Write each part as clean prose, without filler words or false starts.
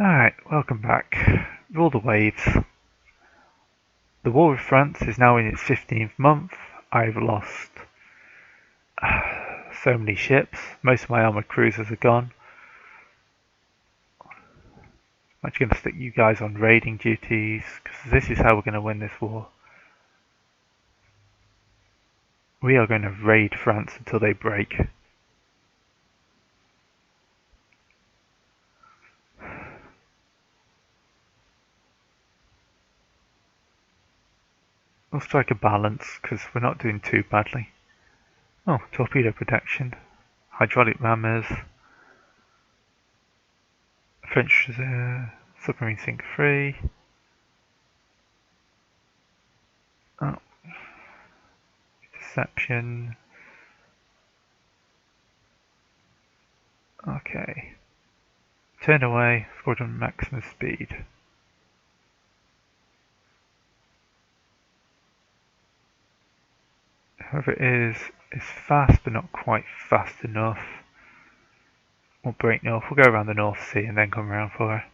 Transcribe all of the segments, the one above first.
Alright, welcome back. Rule the waves. The war with France is now in its 15th month. I've lost so many ships. Most of my armoured cruisers are gone. I'm actually going to stick you guys on raiding duties, because this is how we're going to win this war. We are going to raid France until they break. We'll strike a balance, because we're not doing too badly. Oh, torpedo protection. Hydraulic rammers. French submarine sink free. Oh. Deception. Okay. Turn away, squadron maximum speed. Whoever it is fast but not quite fast enough. We'll break north, we'll go around the North Sea and then come around for her.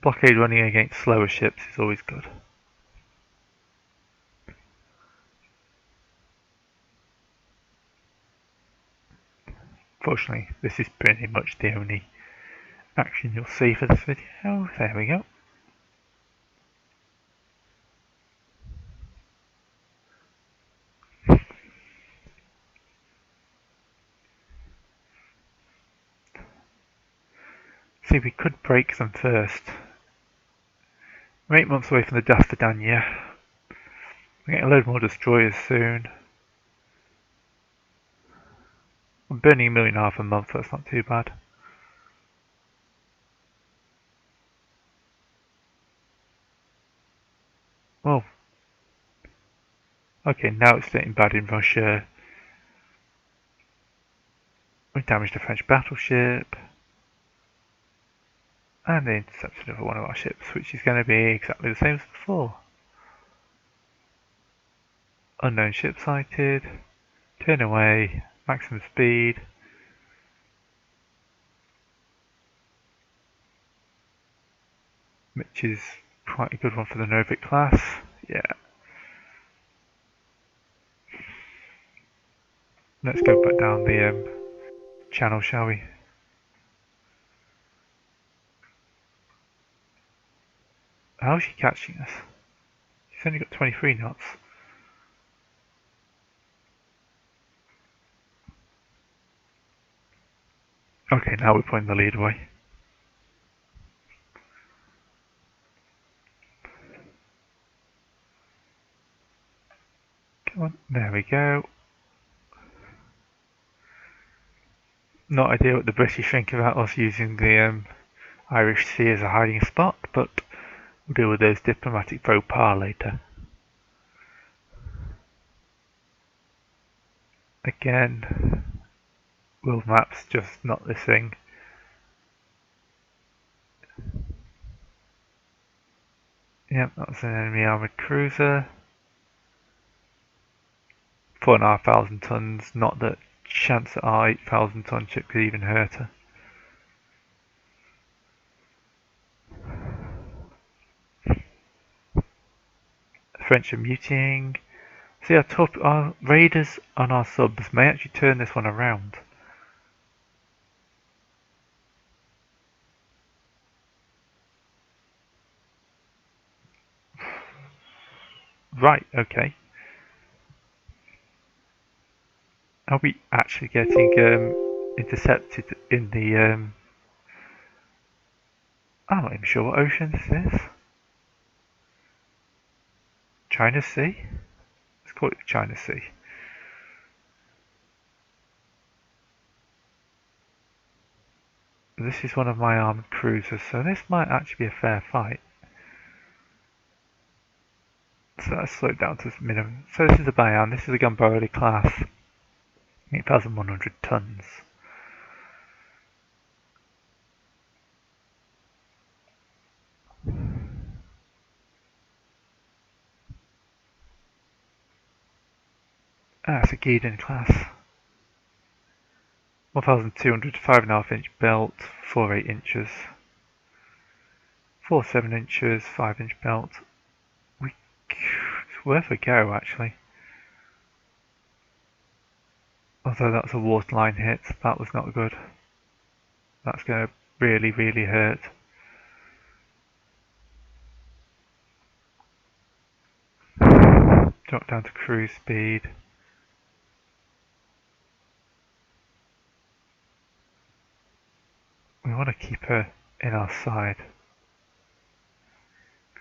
Blockade running against slower ships is always good. Fortunately, this is pretty much the only action you'll see for this video. There we go. See, we could break them first. We're 8 months away from the death of Dania. We're getting a load more destroyers soon. I'm burning 1.5 million a month, that's not too bad. Well, okay, now it's getting bad in Russia. We damaged a French battleship. And they intercepted another one of our ships, which is going to be exactly the same as before. Unknown ship sighted. Turn away. Maximum speed. Which is quite a good one for the Novik class. Yeah. Let's go back down the channel, shall we? How's she catching us? She's only got 23 knots. Okay, now we're pulling the lead away. Come on, there we go. Not ideal what the British think about us using the Irish Sea as a hiding spot, but we'll deal with those diplomatic faux pas later. Again, world map's just not this thing. Yep, that's an enemy armoured cruiser. 4,500 tons, not that chance that our 8,000 ton ship could even hurt her. The French are mutinying. See, our raiders on our subs may actually turn this one around. Right, okay. Are we actually getting intercepted in the I'm not even sure what ocean this is. China Sea? Let's call it the China Sea. This is one of my armoured cruisers, so this might actually be a fair fight. So let's slow it down to the minimum. So this is a Bayan, this is a Gambari class. 8,100 tons. Ah, it's a Gideon class. 1200, 5.5 inch belt, 4 8 inches. 4 7 inches, 5 inch belt. It's worth a go actually. Although that's a waterline hit, that was not good. That's going to really, really hurt. Drop down to cruise speed. We want to keep her in our side.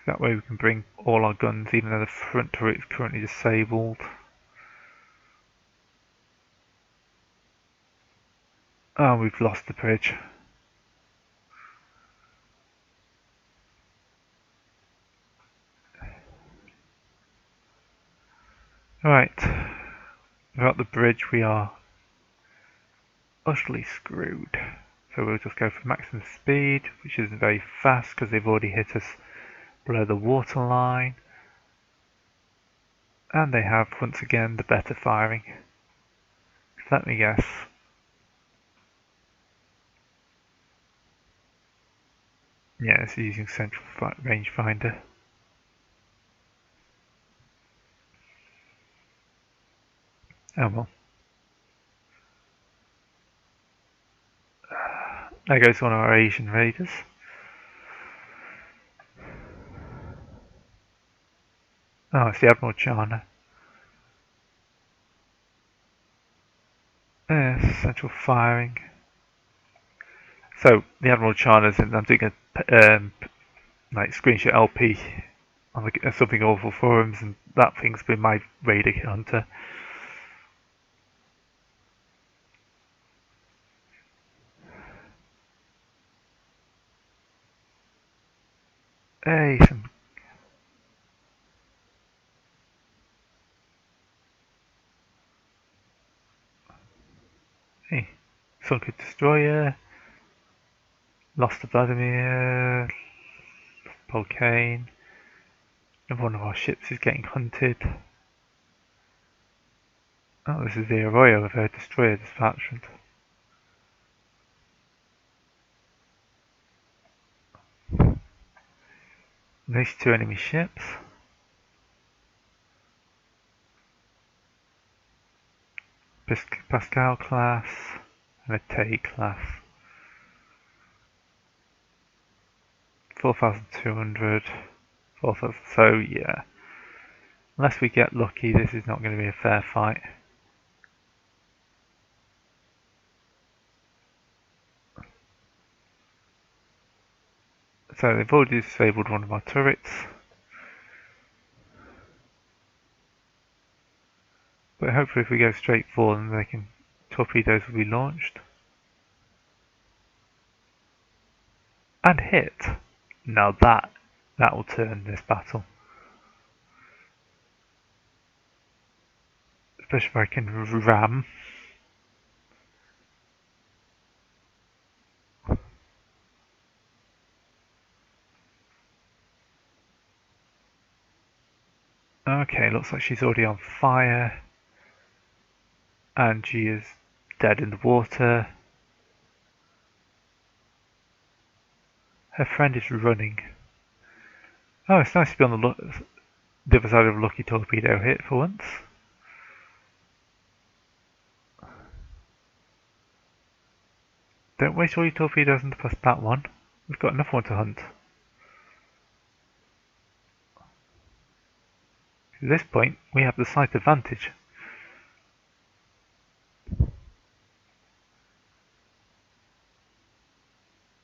That way we can bring all our guns, even though the front turret is currently disabled. Oh, we've lost the bridge. Right, without the bridge we are utterly screwed. So we'll just go for maximum speed, which isn't very fast because they've already hit us below the waterline. And they have, once again, the better firing. Let me guess. Yeah, it's using central rangefinder. Oh well. There goes one of our Asian raiders. Oh, it's the Admiral Chana. Central firing. So the Admiral Chana's and I'm doing a like screenshot LP on the Something Awful forums, and that thing's been my raider hunter. Hey, hey, sunk a destroyer. Lost the Vladimir. Volcane. And one of our ships is getting hunted. Oh, this is the Arroyo with her destroyer dispatchment. These two enemy ships. Pascal class and a Tay class. 4,200. 4,000. So yeah, unless we get lucky, this is not going to be a fair fight. So they've already disabled one of our turrets. But hopefully if we go straight for them, torpedoes will be launched. And hit. Now that will turn this battle. Especially if I can ram. Okay, looks like she's already on fire. And she is dead in the water. Her friend is running. Oh, it's nice to be on the other side of a lucky torpedo hit for once. Don't waste all your torpedoes on plus that one. We've got enough one to hunt. At this point, we have the slight advantage.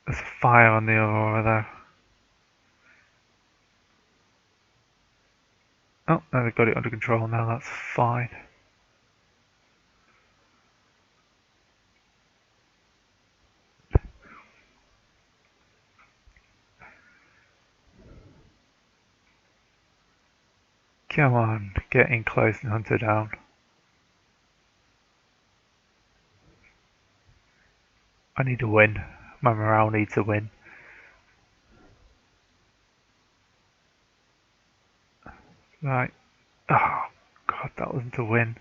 There's a fire on the Aurora there. Oh, no, they've got it under control now, that's fine. Come on, get in close and hunt her down. I need a win. My morale needs a win. Right. Oh, God, that wasn't a win.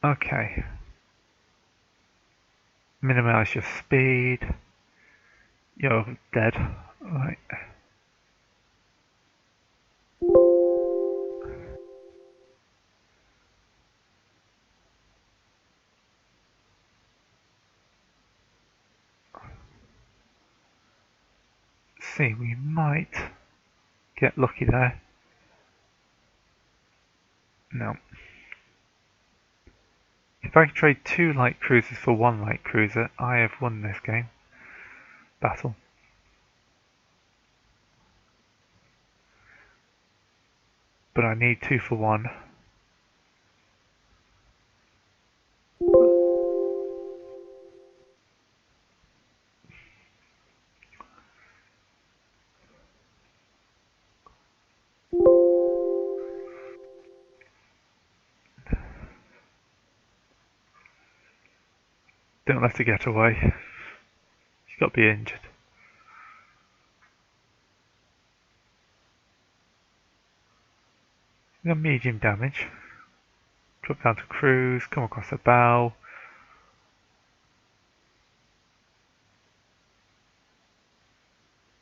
Okay. Minimize your speed. You're dead. Right. See, we might get lucky there. No. If I can trade 2 light cruisers for 1 light cruiser, I have won this game. Battle. But I need 2 for 1. Don't let her get away. She's got to be injured. We got medium damage. Drop down to cruise, come across the bow.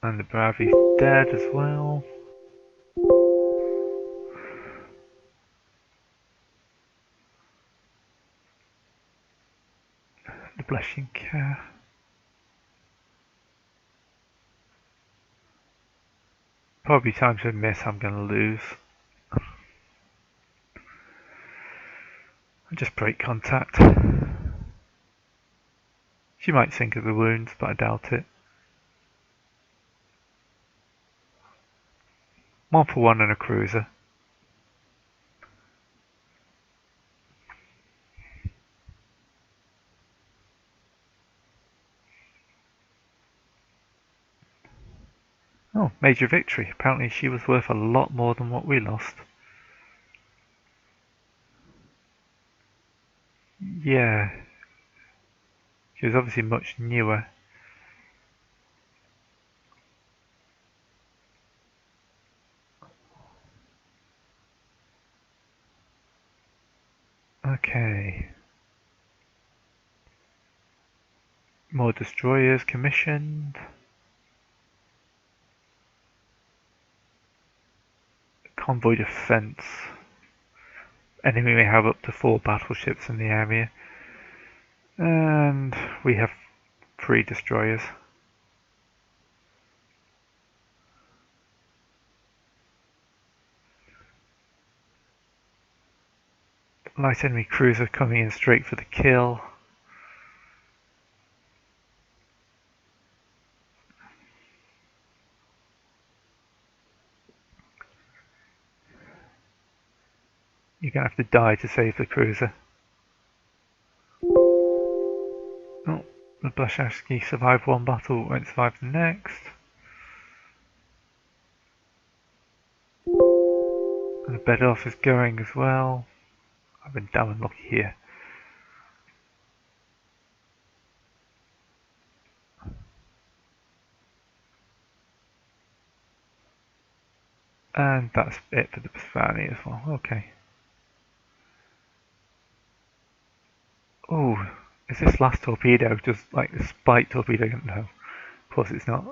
And the Bravy's dead as well. The Blushing Care. Probably time to miss, I'm going to lose. Just break contact. She might sink at the wounds, but I doubt it. 1 for 1 and a cruiser. Oh, major victory. Apparently she was worth a lot more than what we lost. Yeah. She was obviously much newer. Okay. More destroyers commissioned. Convoy defense. Enemy may have up to 4 battleships in the area. And we have 3 destroyers. Light enemy cruiser coming in straight for the kill. You're going to have to die to save the cruiser. Oh, the Blaszewski survived 1 battle, won't survive the next. And the Bedoff is going as well. I've been damn unlucky here. And that's it for the Pasvani as well. Okay. Oh, is this last torpedo just like the spike torpedo? No, of course it's not.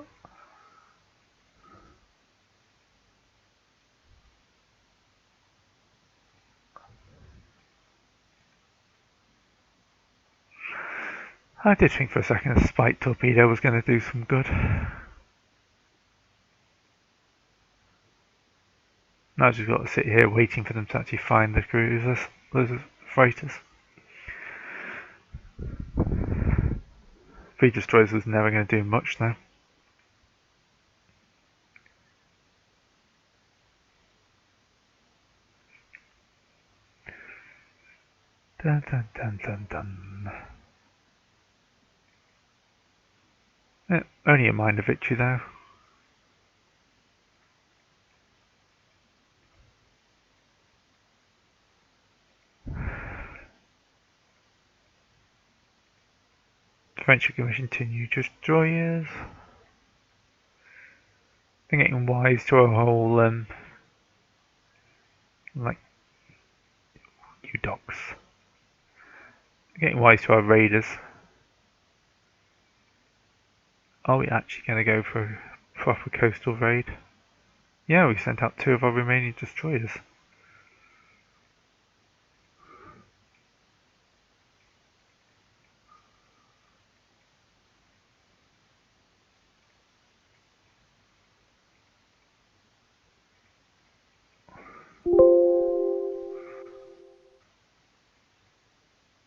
I did think for a second a spike torpedo was going to do some good. Now I've just got to sit here waiting for them to actually find the cruisers, those freighters. 3 destroyers was never going to do much though. Dun dun dun dun dun. Yeah, only a minor victory though. French are commissioned 2 new destroyers. They're getting wise to a whole like new docks. Getting wise to our raiders. Are we actually going to go for a proper coastal raid? Yeah, we sent out 2 of our remaining destroyers.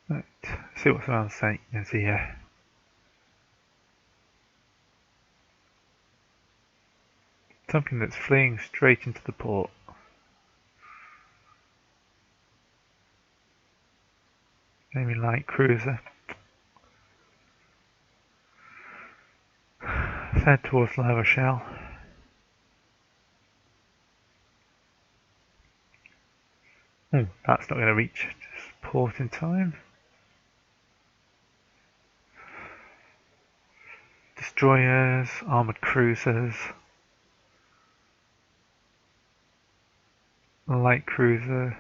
Right, see what's around St. here. Something that's fleeing straight into the port. Enemy light cruiser. Head towards La Rochelle. Oh, that's not going to reach port in time. Destroyers, armoured cruisers, light cruiser.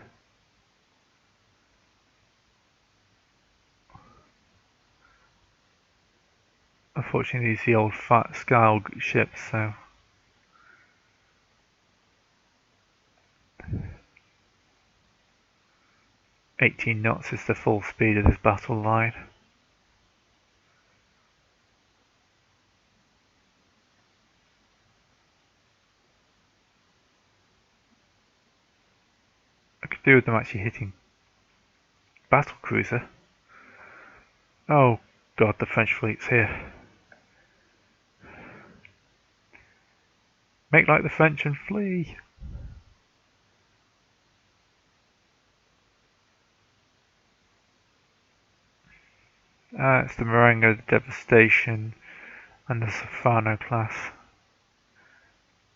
Unfortunately, these are the old fat Skyle ships, so 18 knots is the full speed of this battle line. I could do with them actually hitting battle cruiser. Oh god, the French fleet's here. Make like the French and flee! It's the Marengo, the Devastation, and the Sofano class.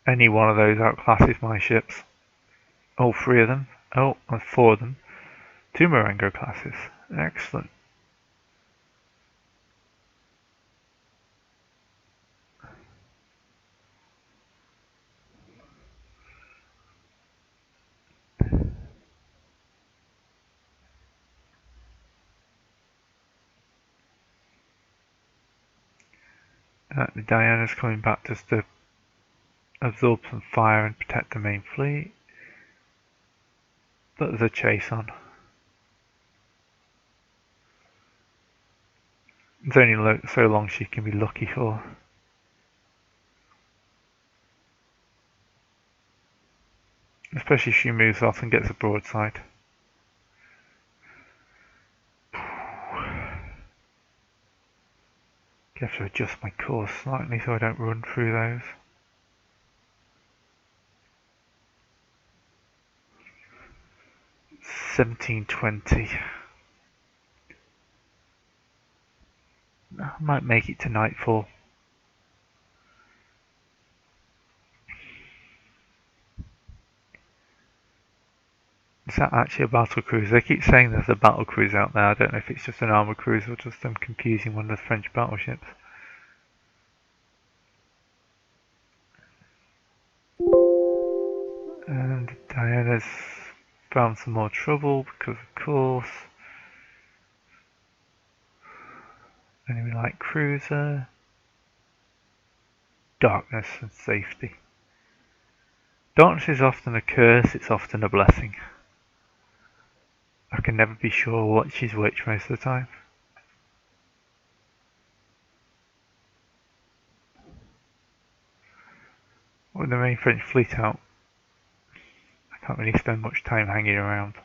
Any one of those outclasses my ships. All 3 of them. Oh, and 4 of them. 2 Marengo classes. Excellent. The Diana's coming back just to absorb some fire and protect the main fleet. But there's a chase on. It's only so long she can be lucky for. Especially if she moves off and gets a broadside. I have to adjust my course slightly so I don't run through those. $17.20. I might make it to nightfall. Is that actually a battle cruiser? They keep saying there's a battle cruise out there. I don't know if it's just an armoured cruiser or just them confusing one of the French battleships. And Diana's found some more trouble because of course. Enemy light cruiser. Darkness and safety. Darkness is often a curse, it's often a blessing. I can never be sure which is which most of the time. With the main French fleet out, I can't really spend much time hanging around.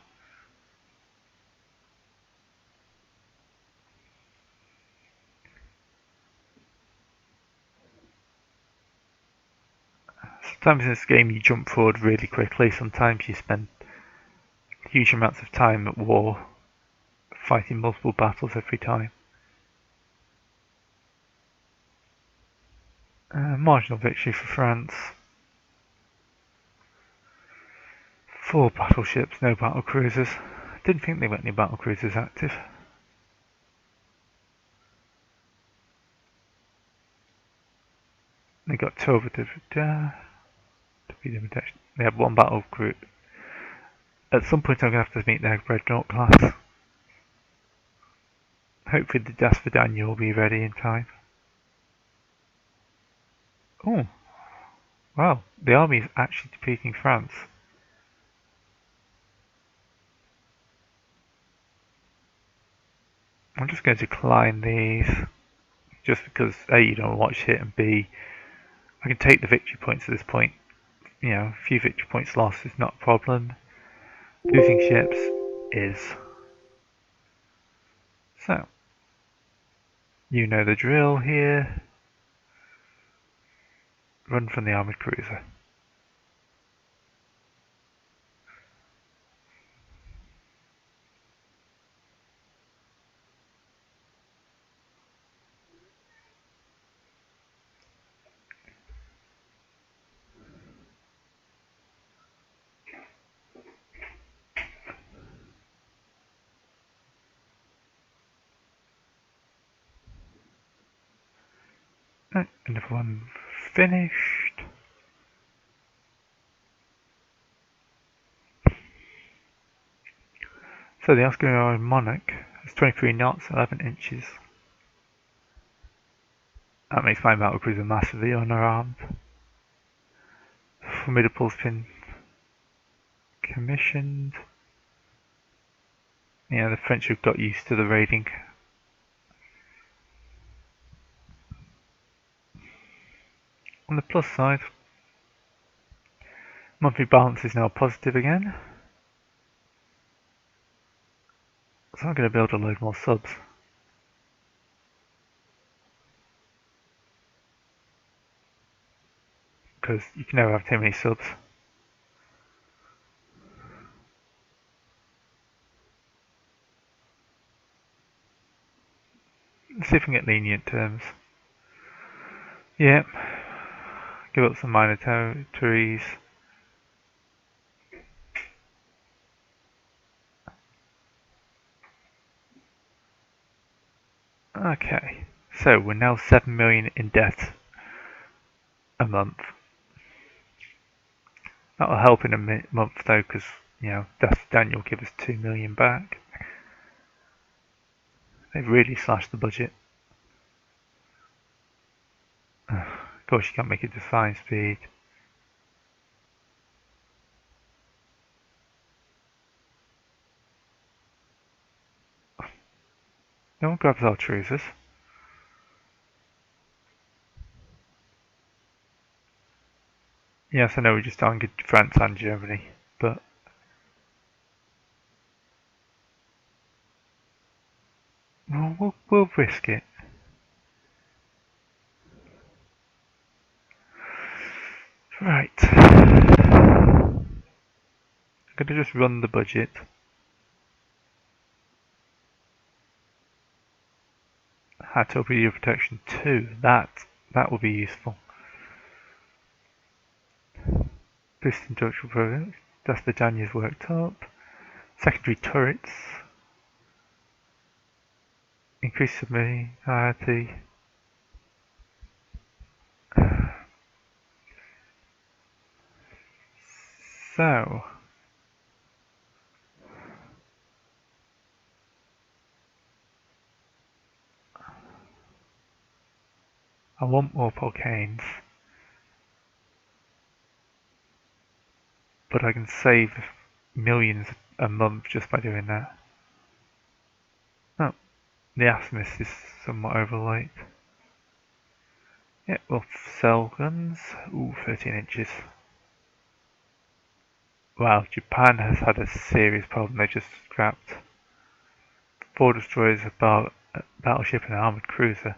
Sometimes in this game you jump forward really quickly, sometimes you spend huge amounts of time at war, fighting multiple battles every time. Marginal victory for France. 4 battleships, no battle cruisers. Didn't think they were any battle cruisers active. They got 12 they have 1 battle cruiser. At some point I'm going to have to meet their Dreadnought class. hopefully the Daniel will be ready in time. Oh, wow, the army is actually defeating France. I'm just going to decline these, just because A, you don't watch it, and B, I can take the victory points at this point. You know, a few victory points lost is not a problem. Losing ships is. So, you know the drill here. Run from the armoured cruiser. Right, another one finished. So the Oscar Monarch has 23 knots, 11 inches. That makes my battle cruiser massively unarmed. Formidable's been commissioned. Yeah, the French have got used to the raiding. On the plus side, monthly balance is now positive again. So I'm going to build a load more subs. Because you can never have too many subs. Let's see if we can get lenient terms. Yep. Give up some minor territories. Okay. So we're now 7 million in debt a month. That'll help in a month though, because, you know, Daniel give us 2 million back. They've really slashed the budget. Of course, you can't make it to fine speed. No one grabs our cruisers. Yes, I know we just targeted France and Germany, but we'll risk it. Right. I'm going to just run the budget. Had torpedo protection 2. That will be useful. Boost industrial progress. That's the Daniel's worked up. Secondary turrets. Increase submarine variety. So, I want more Polcanes, but I can save millions a month just by doing that. Oh, the Asmus is somewhat overlight. Yeah, we'll sell guns. Ooh, 13 inches. Wow, Japan has had a serious problem. They just scrapped 4 destroyers, a battleship and an armoured cruiser.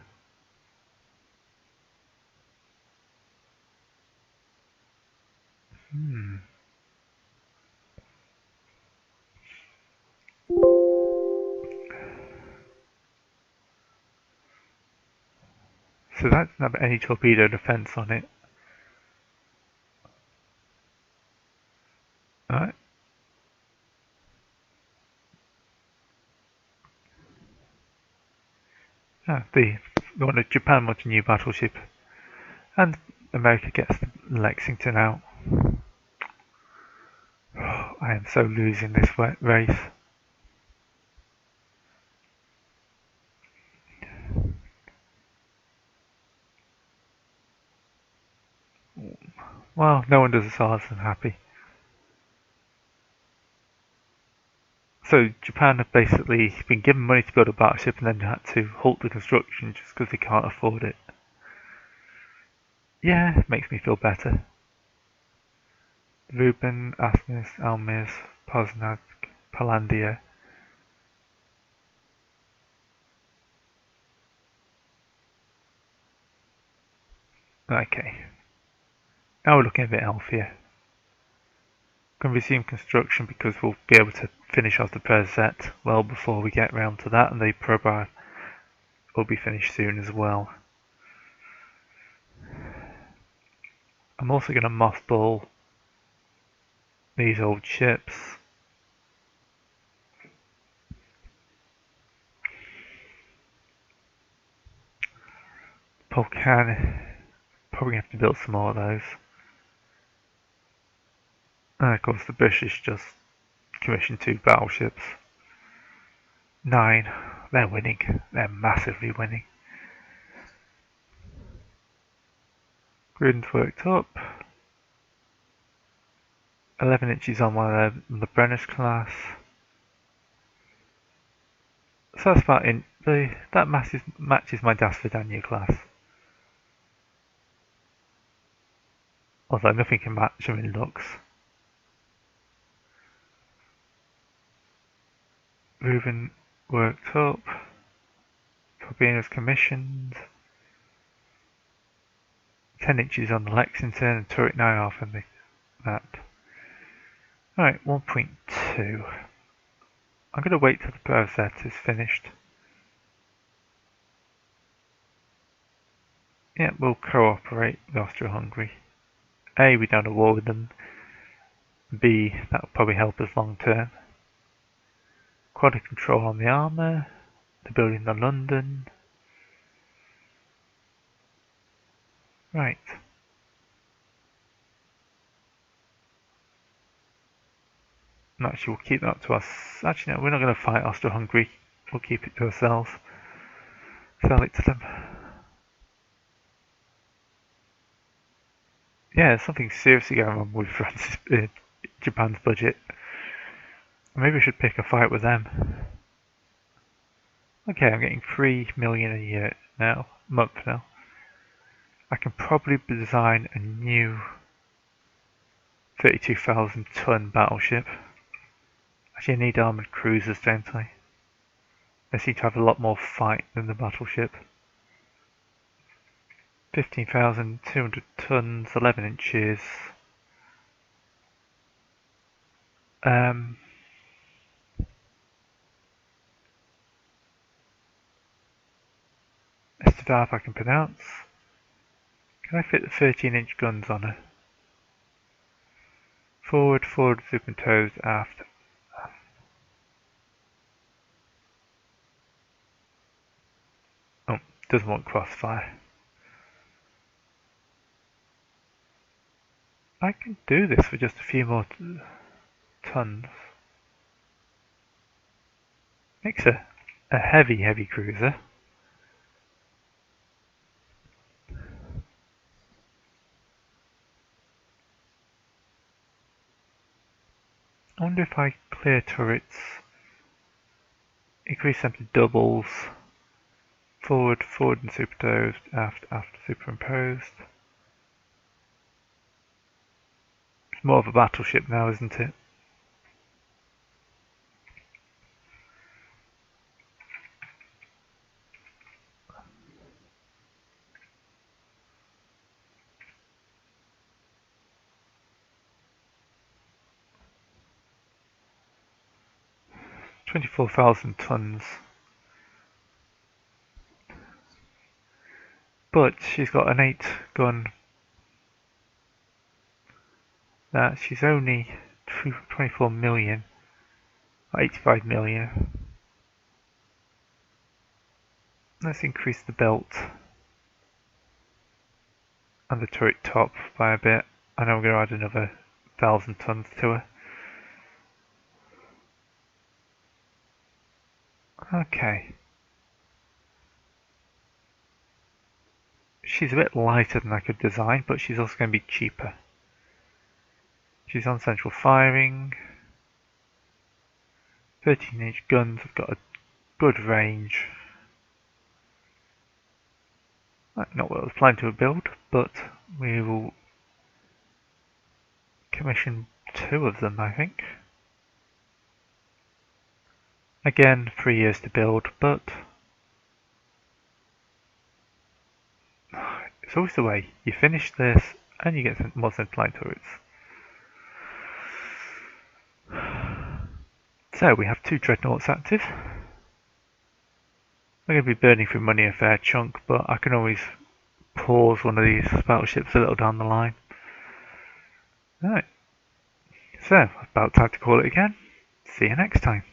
So that doesn't have any torpedo defense on it. Alright. The one of Japan wants a new battleship, and America gets the Lexington out. I am so losing this race. Well, no one does as hard as I'm happy. So Japan have basically been given money to build a battleship and then had to halt the construction just because they can't afford it. Yeah, it makes me feel better. Ruben, Asmus, Almis, Poznag, Palandia. Okay. Now we're looking a bit healthier. Can resume construction because we'll be able to finish off the Pres set well before we get round to that, and the Probar will be finished soon as well. I'm also going to mothball these old ships. Probably have to build some more of those. And of course the British just commissioned 2 battleships. 9. They're winning. They're massively winning. Gruden's worked up. 11 inches on one of the Brenner's class. So that's about in that matches my Dasvidania class. Although nothing can match them in looks. Reuben worked up. Corbina's commissioned. 10 inches on the Lexington and turret 9.5 on the map. Alright, 1.2. I'm going to wait till the power set is finished. Yeah, we'll cooperate with Austro-Hungary. A, we don't have a war with them. B, that'll probably help us long term. Quality control on the armour. The building in London. Right. And actually, we'll keep that to us. Actually, no, we're not going to fight Austro-Hungary. We'll keep it to ourselves. Sell it to them. Yeah, there's something seriously going on with Japan's budget. Maybe we should pick a fight with them. Okay, I'm getting 3 million a year now, month now. I can probably design a new 32,000 ton battleship. Actually, I need armoured cruisers, don't I? They seem to have a lot more fight than the battleship. 15,200 tons, 11 inches. Estevar I can pronounce. Can I fit the 13-inch guns on her? Forward, superimposed, aft. Oh, doesn't want crossfire. I can do this for just a few more tons. Makes a heavy cruiser. I wonder if I clear turrets, increase them to doubles, forward and superimposed, aft superimposed. It's more of a battleship now, isn't it? $24,000 tons. But she's got an 8 gun. That she's only 24 million, 85 million. Let's increase the belt and the turret top by a bit. I know we're going to add another 1,000 tons to her. Okay. She's a bit lighter than I could design, but she's also going to be cheaper. She's on central firing. 13-inch guns have got a good range. Not what I was planning to build, but we will commission 2 of them, I think. Again, 3 years to build, but it's always the way. You finish this and you get some more central line turrets. So we have 2 dreadnoughts active. I'm going to be burning through money a fair chunk, but I can always pause one of these battleships a little down the line. Right, so about time to call it again. See you next time.